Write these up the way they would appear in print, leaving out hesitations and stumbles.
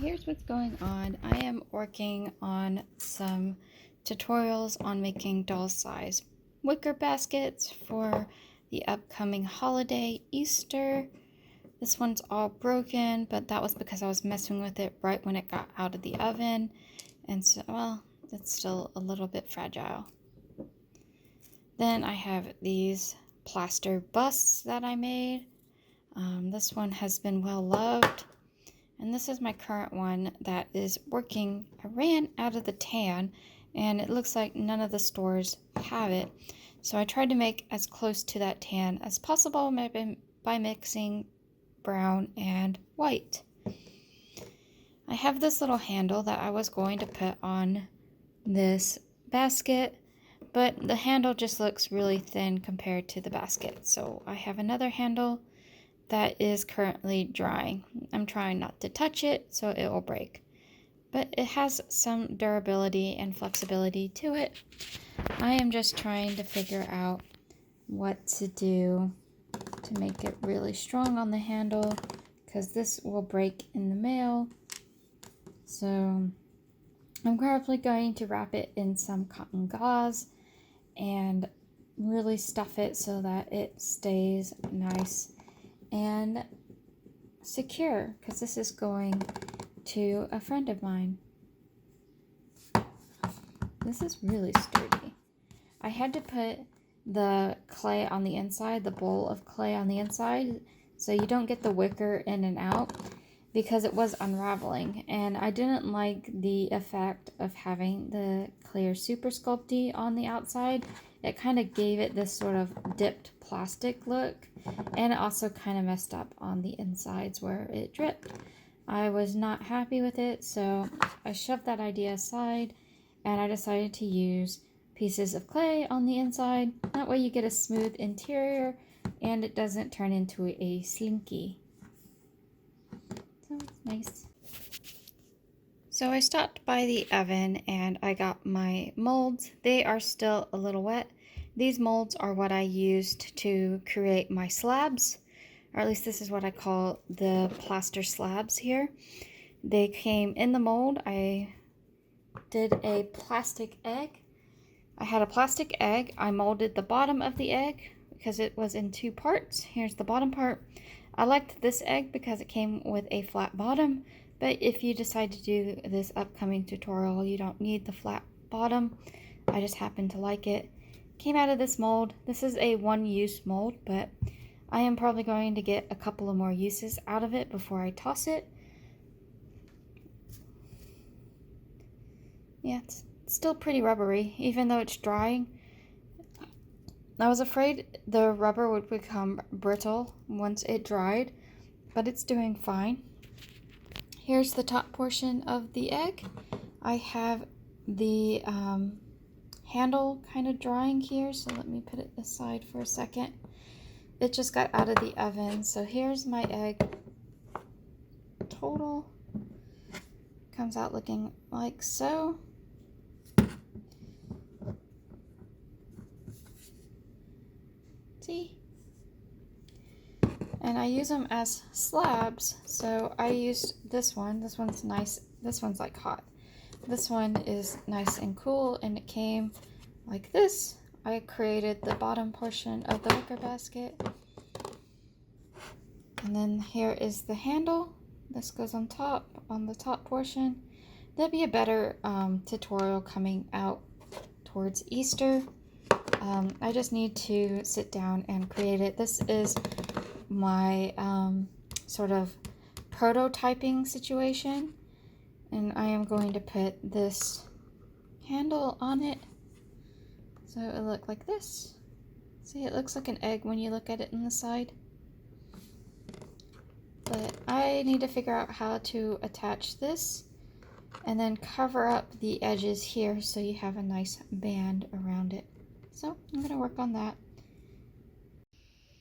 here's what's going on. I am working on some tutorials on making doll size wicker baskets for the upcoming holiday Easter. This one's all broken, but that was because I was messing with it right when it got out of the oven. And so, well, it's still a little bit fragile. Then I have these plaster busts that I made. This one has been well loved. And this is my current one that is working. I ran out of the tan and it looks like none of the stores have it. So I tried to make as close to that tan as possible by mixing brown and white. I have this little handle that I was going to put on this basket, but the handle just looks really thin compared to the basket. So I have another handle that is currently drying. I'm trying not to touch it so it will break, but it has some durability and flexibility to it. I am just trying to figure out what to do to make it really strong on the handle, because this will break in the mail. So I'm probably going to wrap it in some cotton gauze and really stuff it so that it stays nice and secure, because this is going to a friend of mine. This is really sturdy. I had to put the clay on the inside, the bowl of clay on the inside, so you don't get the wicker in and out, because it was unraveling, and I didn't like the effect of having the clear super sculpty on the outside. It kind of gave it this sort of dipped plastic look, and it also kind of messed up on the insides where it dripped. I was not happy with it, so I shoved that idea aside, and I decided to use pieces of clay on the inside. That way you get a smooth interior, and it doesn't turn into a slinky. So it's nice. So I stopped by the oven and I got my molds. They are still a little wet. These molds are what I used to create my slabs, or at least this is what I call the plaster slabs here. They came in the mold. I did a plastic egg. I had a plastic egg. I molded the bottom of the egg because it was in two parts. Here's the bottom part. I liked this egg because it came with a flat bottom, but if you decide to do this upcoming tutorial, you don't need the flat bottom. I just happen to like it. Came out of this mold. This is a one-use mold, but I am probably going to get a couple of more uses out of it before I toss it. Yeah, it's still pretty rubbery, even though it's drying. I was afraid the rubber would become brittle once it dried, but it's doing fine. Here's the top portion of the egg. I have the handle kind of drying here, so let me put it aside for a second. It just got out of the oven, so here's my egg total. Comes out looking like so. See? And I use them as slabs, so I used this one. This one's nice. This one's like hot. This one is nice and cool, and it came like this. I created the bottom portion of the wicker basket. And then here is the handle. This goes on top, on the top portion. There'll be a better tutorial coming out towards Easter. I just need to sit down and create it. This is my sort of prototyping situation, and I am going to put this handle on it so it'll look like this. See, it looks like an egg when you look at it on the side, but I need to figure out how to attach this and then cover up the edges here so you have a nice band around it. So I'm going to work on that.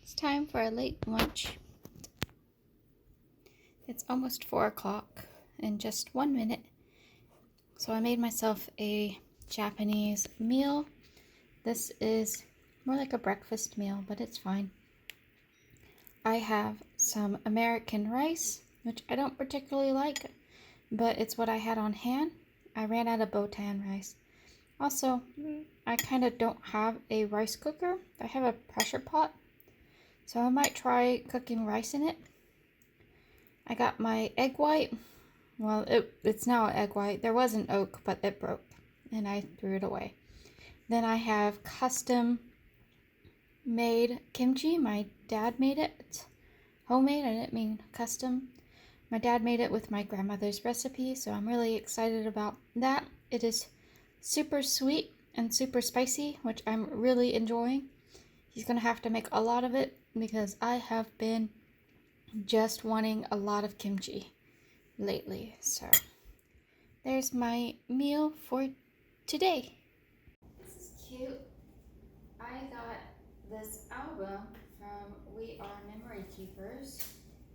It's time for a late lunch. It's almost 4 o'clock in just 1 minute. So I made myself a Japanese meal. This is more like a breakfast meal, but it's fine. I have some American rice, which I don't particularly like. but it's what I had on hand. I ran out of botan rice. Also, I kind of don't have a rice cooker. I have a pressure pot, so I might try cooking rice in it. I got my egg white. Well, it's now an egg white. There was an oak, but it broke, and I threw it away. Then I have custom made kimchi. My dad made it. It's homemade. I didn't mean custom. My dad made it with my grandmother's recipe, so I'm really excited about that. It is super sweet and super spicy, which I'm really enjoying. He's gonna have to make a lot of it because I have been just wanting a lot of kimchi lately. So there's my meal for today. This is cute. I got this album from We Are Memory Keepers.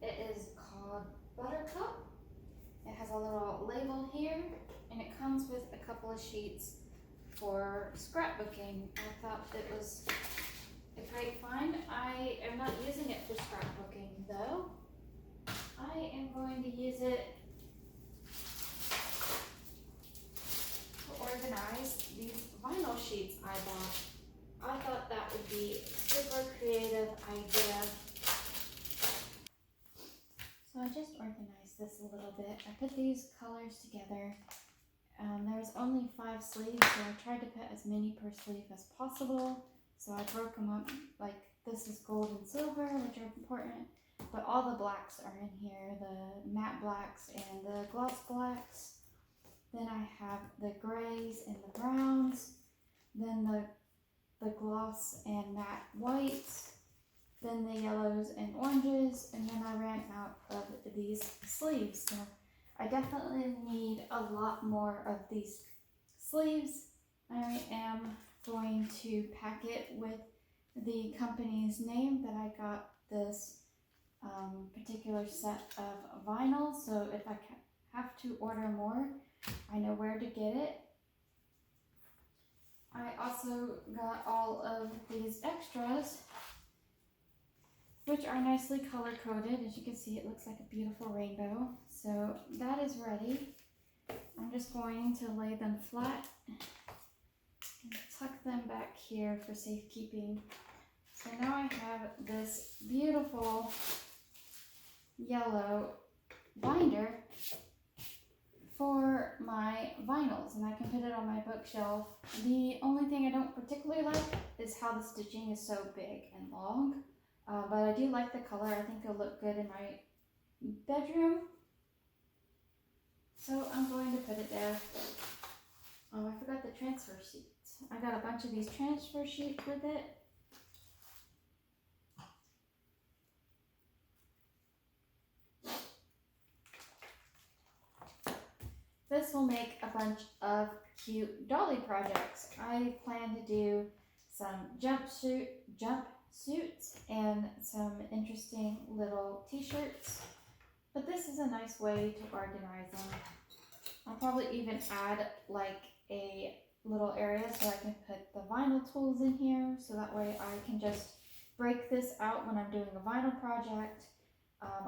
It is called Buttercup. It has a little label here, and it comes with a couple of sheets for scrapbooking. I thought it was a great find. I am not using it for scrapbooking though. I am going to use it to organize these vinyl sheets I bought. I thought that would be a super creative idea. So I just organized this a little bit. I put these colors together. There's only 5 sleeves, so I tried to put as many per sleeve as possible. So I broke them up, like this is gold and silver, which are important, but all the blacks are in here, the matte blacks and the gloss blacks. Then I have the grays and the browns, then the gloss and matte whites, then the yellows and oranges, and then I ran out of these sleeves. So I definitely need a lot more of these sleeves. I am going to pack it with the company's name that I got this particular set of vinyl, so if I have to order more, I know where to get it. I also got all of these extras, which are nicely color coded. As you can see, it looks like a beautiful rainbow. So that is ready. I'm just going to lay them flat and tuck them back here for safekeeping. So now I have this beautiful yellow binder for my vinyls, and I can put it on my bookshelf. The only thing I don't particularly like is how the stitching is so big and long, but I do like the color. I think it'll look good in my bedroom. So I'm going to put it there. Oh, I forgot the transfer sheets. I got a bunch of these transfer sheets with it. This will make a bunch of cute dolly projects. I plan to do some jumpsuits and some interesting little t-shirts. But this is a nice way to organize them. I'll probably even add like a little area so I can put the vinyl tools in here, so that way I can just break this out when I'm doing a vinyl project.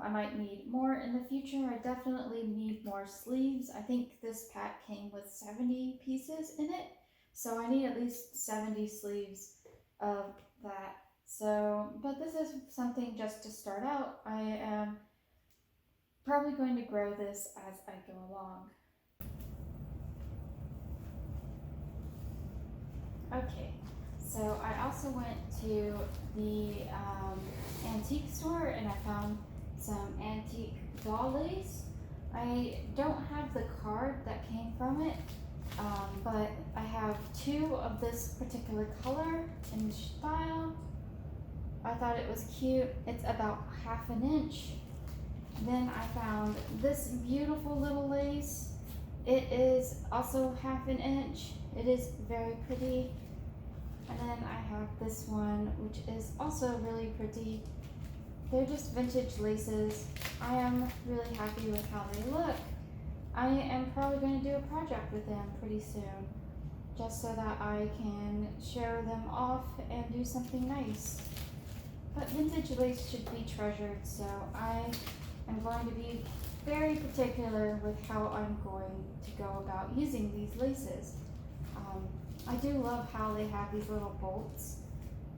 I might need more in the future. I definitely need more sleeves. I think this pack came with 70 pieces in it, so I need at least 70 sleeves of that. So, but this is something just to start out. I am probably going to grow this as I go along. Okay, so I also went to the antique store and I found some antique dollies. I don't have the card that came from it, but I have 2 of this particular color and style. I thought it was cute. It's about 1/2 inch. Then I found this beautiful little lace. It is also 1/2 inch. It is very pretty. And then I have this one, which is also really pretty. They're just vintage laces. I am really happy with how they look. I am probably going to do a project with them pretty soon, just so that I can show them off and do something nice. But vintage lace should be treasured, so I am going to be very particular with how I'm going to go about using these laces. I do love how they have these little bolts.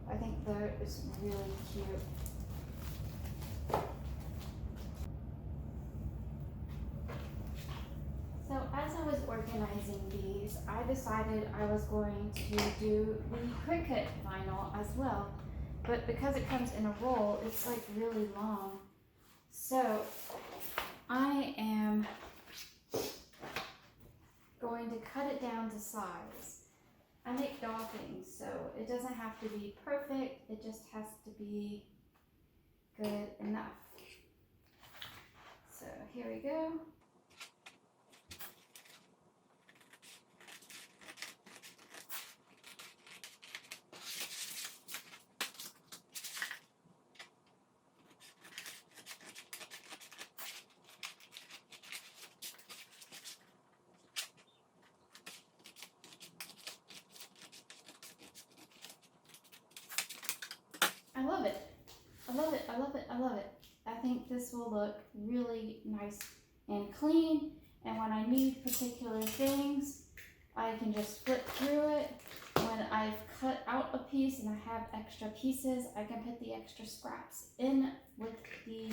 I think that is really cute. So as I was organizing these, I decided I was going to do the Cricut vinyl as well. But because it comes in a roll, it's like really long. So I am going to cut it down to size. I make doll things, so it doesn't have to be perfect, it just has to be good enough. So here we go. I love it. I love it. I love it. I love it. I think this will look really nice and clean. And when I need particular things, I can just flip through it. When I've cut out a piece and I have extra pieces, I can put the extra scraps in with the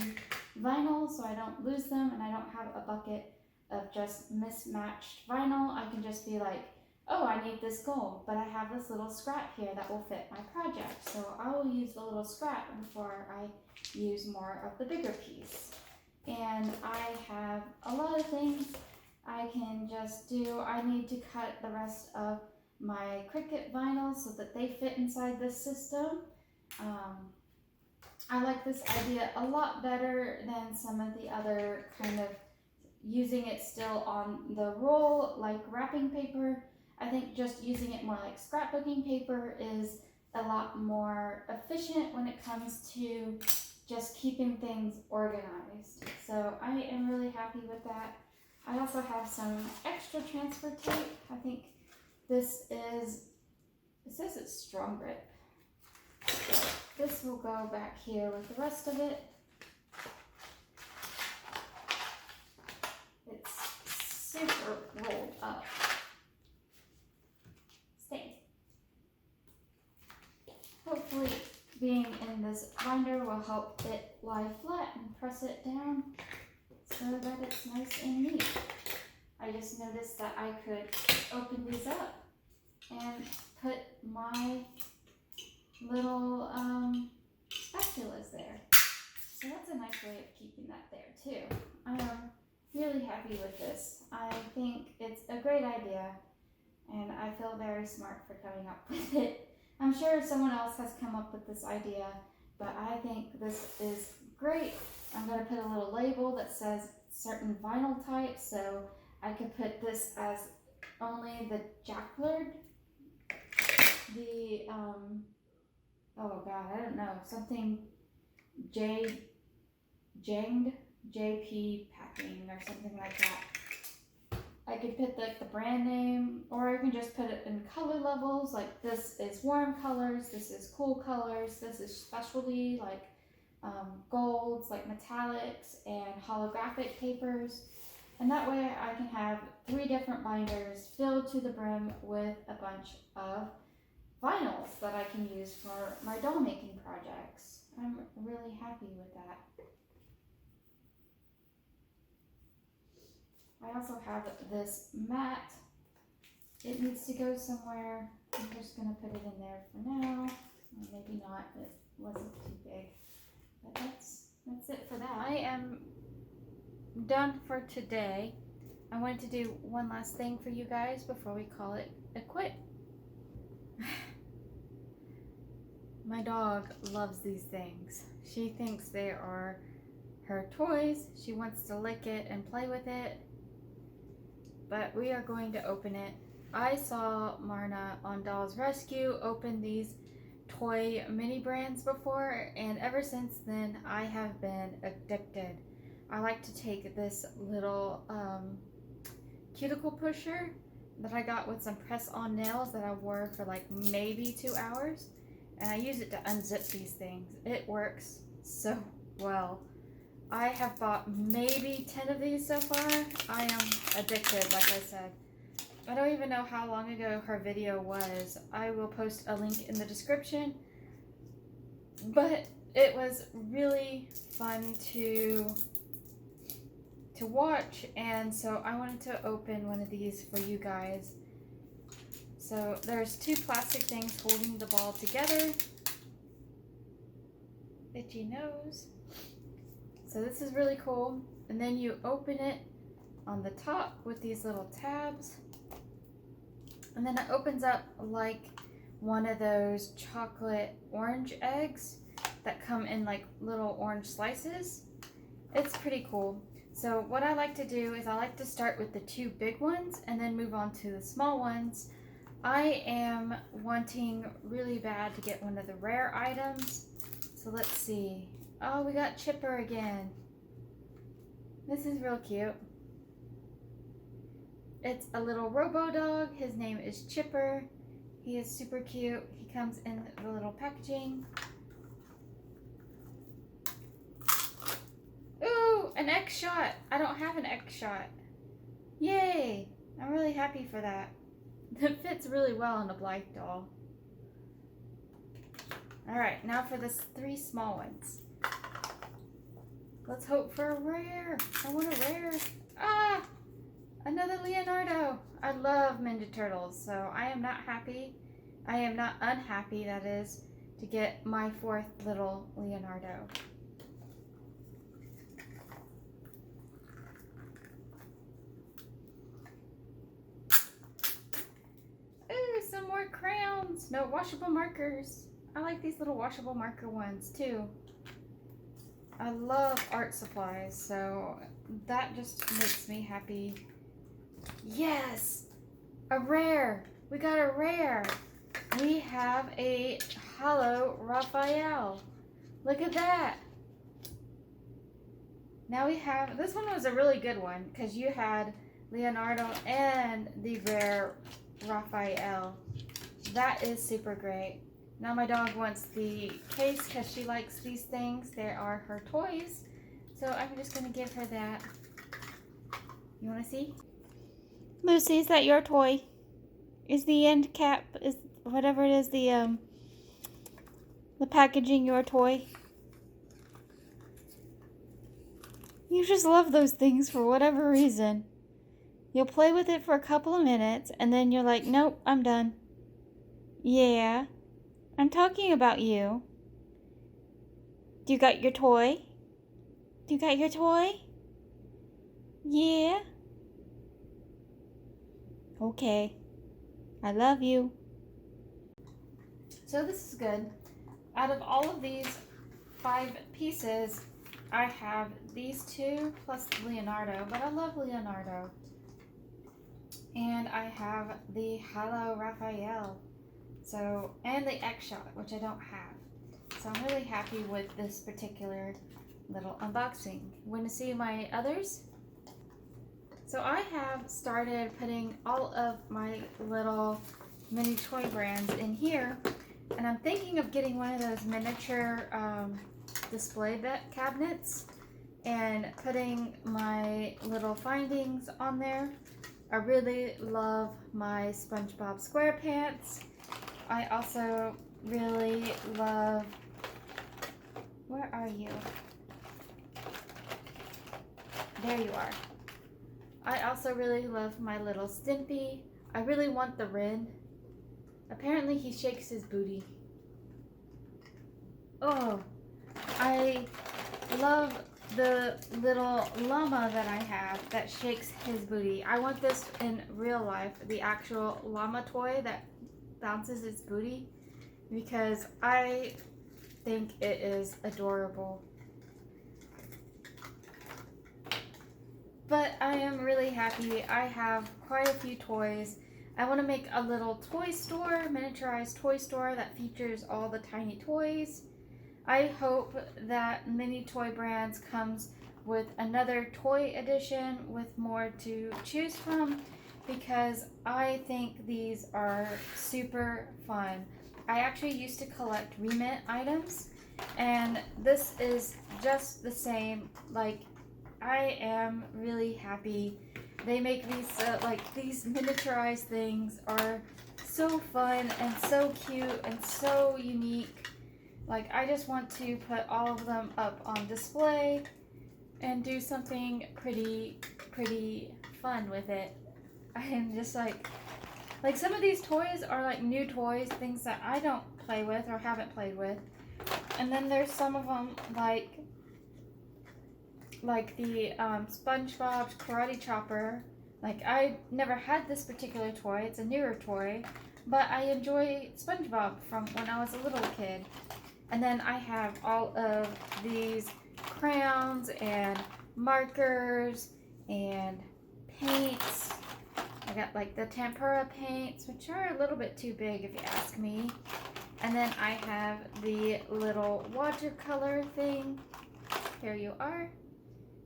vinyl so I don't lose them and I don't have a bucket of just mismatched vinyl. I can just be like, oh, I need this gold, but I have this little scrap here that will fit my project. So I will use the little scrap before I use more of the bigger piece. And I have a lot of things I can just do. I need to cut the rest of my Cricut vinyl so that they fit inside this system. I like this idea a lot better than some of the other kind of using it still on the roll like wrapping paper. I think just using it more like scrapbooking paper is a lot more efficient when it comes to just keeping things organized. So I am really happy with that. I also have some extra transfer tape. I think this is, it says it's strong grip. So this will go back here with the rest of it. It's super rolled up. Hopefully being in this binder will help it lie flat and press it down so that it's nice and neat. I just noticed that I could open these up and put my little spatulas there. So that's a nice way of keeping that there too. I'm really happy with this. I think it's a great idea and I feel very smart for coming up with it. I'm sure someone else has come up with this idea, but I think this is great. I'm going to put a little label that says certain vinyl types, so I could put this as only the jacquard, the, oh god, I don't know, something JP packing or something like that. I could put like the brand name, or I can just put it in color levels, like this is warm colors, this is cool colors, this is specialty, like golds, like metallics, and holographic papers. And that way I can have 3 different binders filled to the brim with a bunch of vinyls that I can use for my doll making projects. I'm really happy with that. I also have this mat. It needs to go somewhere. I'm just going to put it in there for now. Or maybe not, it wasn't too big. But that's it for that. I am done for today. I wanted to do one last thing for you guys before we call it a quit. My dog loves these things. She thinks they are her toys. She wants to lick it and play with it. But we are going to open it. I saw Marna on Dolls Rescue open these toy mini brands before, and ever since then I have been addicted. I like to take this little cuticle pusher that I got with some press-on nails that I wore for like maybe 2 hours, and I use it to unzip these things. It works so well. I have bought maybe 10 of these so far. I am addicted, like I said. I don't even know how long ago her video was. I will post a link in the description. But it was really fun to watch, and so I wanted to open one of these for you guys. So there's two plastic things holding the ball together. Itchy nose. So this is really cool. And then you open it on the top with these little tabs. And then it opens up like one of those chocolate orange eggs that come in like little orange slices. It's pretty cool. So what I like to do is I like to start with the two big ones and then move on to the small ones. I am wanting really bad to get one of the rare items. So let's see. Oh, we got Chipper again. This is real cute. It's a little robo dog. His name is Chipper. He is super cute. He comes in the little packaging. Ooh, an X shot. I don't have an X shot. Yay. I'm really happy for that. It fits really well on a Blythe doll. Alright, now for the three small ones. Let's hope for a rare. I want a rare. Ah! Another Leonardo. I love Ninja Turtles, so I am not happy. I am not unhappy, that is, to get my fourth little Leonardo. Ooh, some more crayons. No, washable markers. I like these little washable marker ones, too. I love art supplies, so that just makes me happy. Yes! A rare! We got a rare! We have a hollow Raphael. Look at that! Now we have, this one was a really good one because you had Leonardo and the rare Raphael. That is super great. Now my dog wants the case because she likes these things. They are her toys. So I'm just going to give her that. You want to see? Lucy, is that your toy? Is the end cap, is whatever it is, the packaging your toy? You just love those things for whatever reason. You'll play with it for a couple of minutes and then you're like, nope, I'm done. Yeah, I'm talking about you. Do you got your toy? Do you got your toy? Yeah. Okay. I love you. So this is good. Out of all of these 5 pieces, I have these 2 plus Leonardo, but I love Leonardo. And I have the Hollow Raphael. So, and the X shot, which I don't have. So I'm really happy with this particular little unboxing. Want to see my others? So I have started putting all of my little mini toy brands in here, and I'm thinking of getting one of those miniature display cabinets and putting my little findings on there. I really love my SpongeBob SquarePants. I also really love, where are you? There you are. I also really love my little Stimpy. I really want the Ren. Apparently he shakes his booty. Oh, I love the little llama that I have that shakes his booty. I want this in real life, the actual llama toy that bounces its booty, because I think it is adorable. But I am really happy. I have quite a few toys. I want to make a little toy store, miniaturized toy store that features all the tiny toys. I hope that Mini Toy Brands comes with another toy edition with more to choose from, because I think these are super fun. I actually used to collect remint items, And this is just the same. Like, I am really happy. They make these, like, these miniaturized things are so fun and so cute and so unique. Like, I just want to put all of them up on display and do something pretty fun with it. I am just like some of these toys are like new toys, things that I don't play with or haven't played with. And then there's some of them like the SpongeBob Karate Chopper. Like, I never had this particular toy. It's a newer toy, but I enjoy SpongeBob from when I was a little kid. And then I have all of these crayons and markers and paints. I got like the tempera paints, which are a little bit too big if you ask me. And then I have the little watercolor thing. Here you are.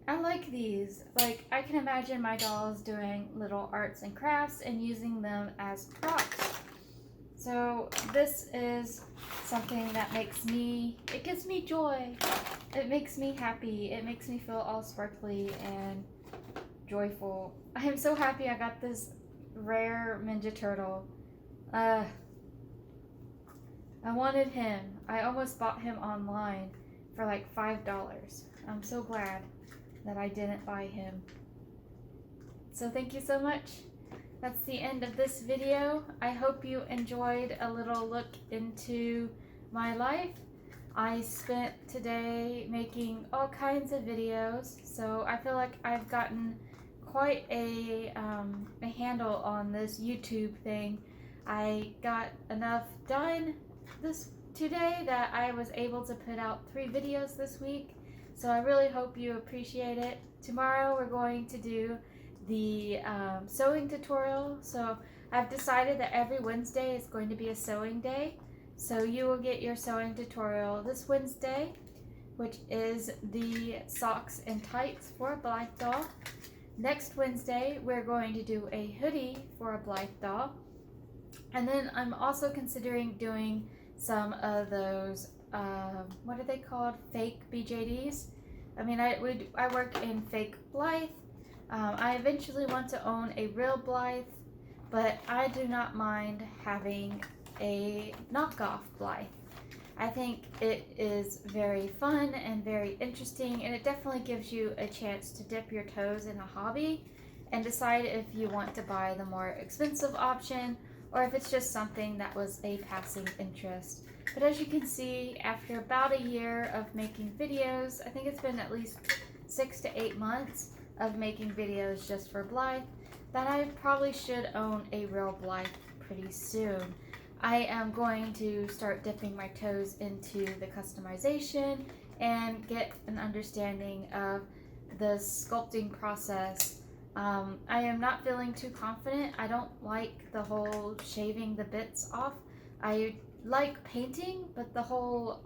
I like these. Like, I can imagine my dolls doing little arts and crafts and using them as props. So this is something that it gives me joy. It makes me happy. It makes me feel all sparkly and joyful. I am so happy I got this rare Ninja Turtle. I wanted him. I almost bought him online for like $5. I'm so glad that I didn't buy him. So thank you so much. That's the end of this video. I hope you enjoyed a little look into my life. I spent today making all kinds of videos, so I feel like I've gotten quite a handle on this YouTube thing. I got enough done today that I was able to put out 3 videos this week, so I really hope you appreciate it. Tomorrow we're going to do the sewing tutorial. So I've decided that every Wednesday is going to be a sewing day. So you will get your sewing tutorial this Wednesday, which is the socks and tights for a Blythe doll. Next Wednesday, we're going to do a hoodie for a Blythe doll. And then I'm also considering doing some of those, what are they called? Fake BJDs. I mean, I work in fake Blythe. I eventually want to own a real Blythe, but I do not mind having a knockoff Blythe. I think it is very fun and very interesting, and it definitely gives you a chance to dip your toes in a hobby and decide if you want to buy the more expensive option or if it's just something that was a passing interest. But as you can see, after about a year of making videos, I think it's been at least 6 to 8 months of making videos just for Blythe, that I probably should own a real Blythe pretty soon. I am going to start dipping my toes into the customization and get an understanding of the sculpting process. I am not feeling too confident. I don't like the whole shaving the bits off. I like painting, but the whole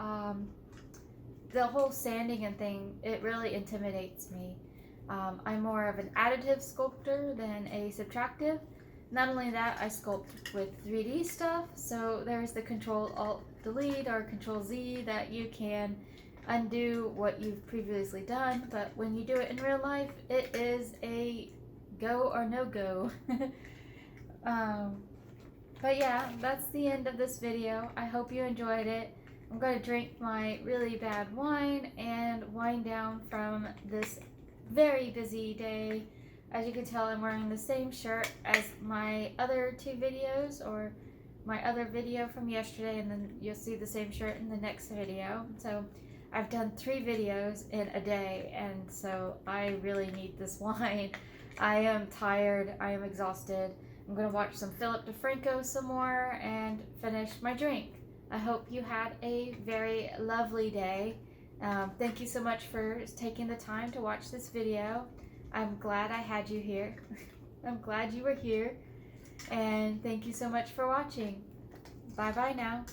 sanding and thing, it really intimidates me. I'm more of an additive sculptor than a subtractive. Not only that, I sculpt with 3D stuff, so there's the Control-Alt-Delete or Control-Z that you can undo what you've previously done, but when you do it in real life, it is a go or no go. But yeah, that's the end of this video. I hope you enjoyed it. I'm going to drink my really bad wine and wind down from this very busy day. As you can tell, I'm wearing the same shirt as my other 2 videos, or my other video from yesterday, and then you'll see the same shirt in the next video. So I've done 3 videos in a day, and so I really need this wine. I am tired, I am exhausted. I'm going to watch some Philip DeFranco some more and finish my drink. I hope you had a very lovely day. Thank you so much for taking the time to watch this video. I'm glad I had you here. I'm glad you were here. And thank you so much for watching. Bye bye now.